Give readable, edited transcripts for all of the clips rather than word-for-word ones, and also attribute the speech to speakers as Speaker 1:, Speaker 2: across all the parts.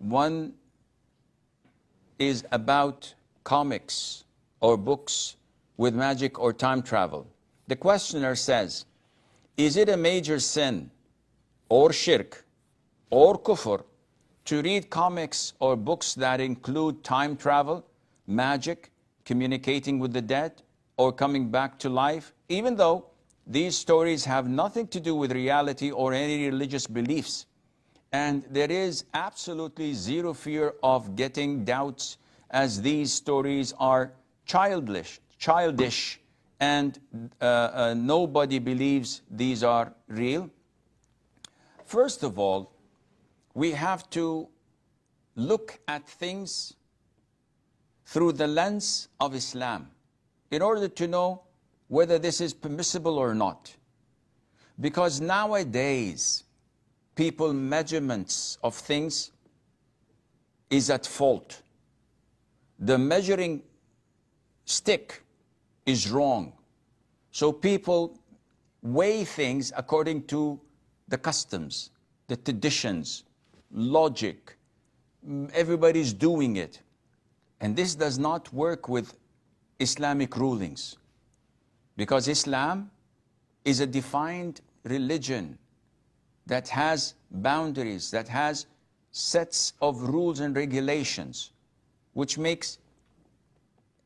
Speaker 1: one is about comics or books with magic or time travel. The questioner says, is it a major sin or shirk or kufr to read comics or books that include time travel, magic, communicating with the dead, or coming back to life, even though these stories have nothing to do with reality or any religious beliefs? And there is absolutely zero fear of getting doubts, as these stories are childish, and nobody believes these are real. First of all, we have to look at things through the lens of Islam in order to know whether this is permissible or not. Because nowadays, people's measurements of things is at fault. The measuring stick is wrong. So people weigh things according to the customs, the traditions, logic. Everybody's doing it. And this does not work with Islamic rulings, because Islam is a defined religion that has boundaries, that has sets of rules and regulations, which makes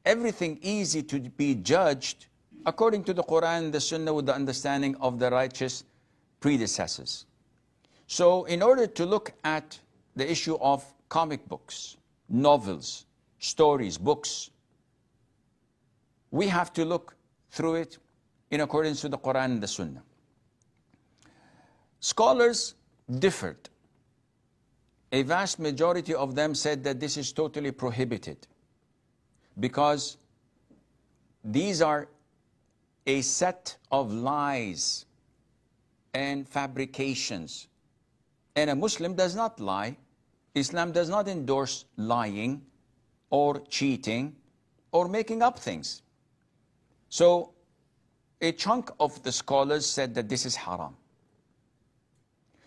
Speaker 1: everything easy to be judged according to the Quran and the Sunnah, with the understanding of the righteous predecessors. So in order to look at the issue of comic books, novels, stories, books, we have to look through it in accordance with the Quran and the Sunnah. Scholars differed. A vast majority of them said that this is totally prohibited, because these are a set of lies and fabrications. And a Muslim does not lie. Islam does not endorse lying or cheating or making up things. So a chunk of the scholars said that this is haram.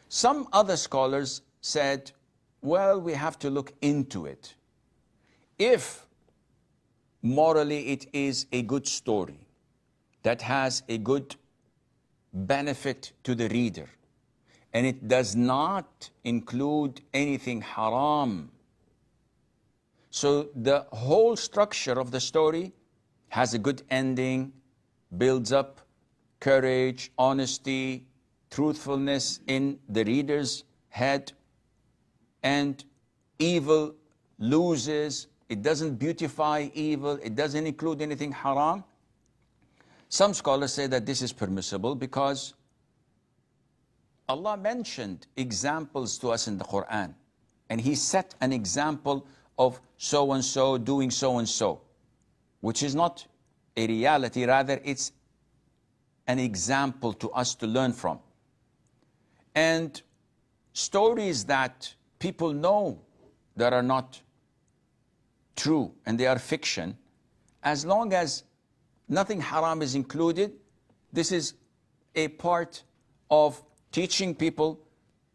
Speaker 1: Some other scholars said, well, we have to look into it. If morally it is a good story that has a good benefit to the reader, and it does not include anything haram, so the whole structure of the story has a good ending, builds up courage, honesty, truthfulness in the reader's head, and evil loses, it doesn't beautify evil, it doesn't include anything haram. Some scholars say that this is permissible because Allah mentioned examples to us in the Quran, and He set an example of so-and-so doing so-and-so, which is not a reality, rather it's an example to us to learn from. And stories that people know that are not true and they are fiction, as long as nothing haram is included, this is a part of teaching people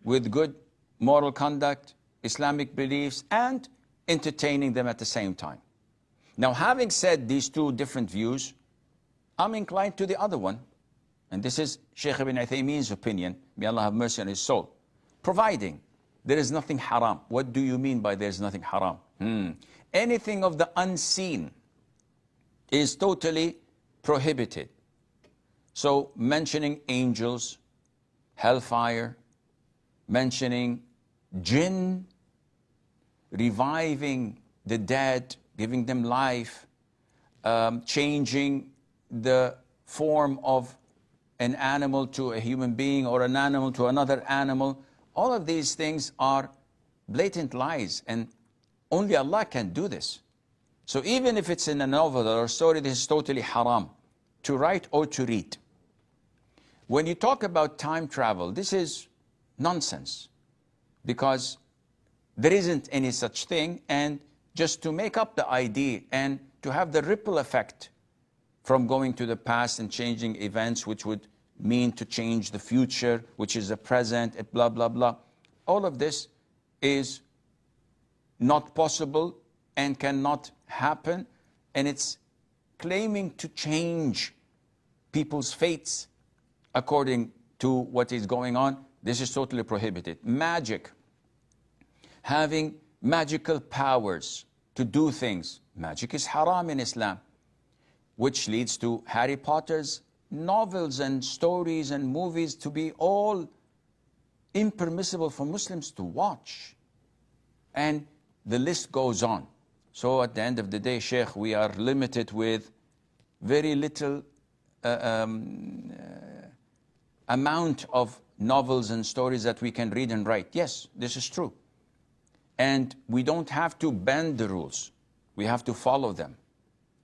Speaker 1: with good moral conduct, Islamic beliefs, and entertaining them at the same time. Now, having said these two different views, I'm inclined to the other one, and this is Sheikh ibn Uthaymeen's opinion, may Allah have mercy on his soul, providing there is nothing haram. What do you mean by there is nothing haram? Anything of the unseen is totally prohibited. So mentioning angels, hellfire, mentioning jinn, reviving the dead, giving them life, changing the form of an animal to a human being or an animal to another animal, all of these things are blatant lies, and only Allah can do this. So even if it's in a novel or a story, this is totally haram to write or to read. When you talk about time travel, this is nonsense, because there isn't any such thing, and just to make up the idea and to have the ripple effect from going to the past and changing events, which would mean to change the future, which is the present, blah, blah, blah. All of this is not possible and cannot happen, and it's claiming to change people's fates according to what is going on. This is totally prohibited. Magic, having magical powers to do things. Magic is haram in Islam, which leads to Harry Potter's novels and stories and movies to be all impermissible for Muslims to watch. And the list goes on. So at the end of the day, Sheikh, we are limited with very little amount of novels and stories that we can read and write. Yes, this is true. And we don't have to bend the rules. We have to follow them.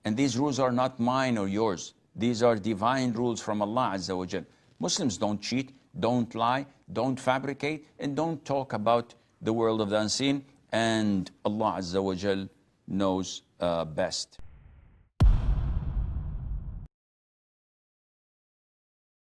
Speaker 1: And these rules are not mine or yours. These are divine rules from Allah Azza wa Jal. Muslims don't cheat, don't lie, don't fabricate, and don't talk about the world of the unseen. And Allah Azza wa Jal knows best.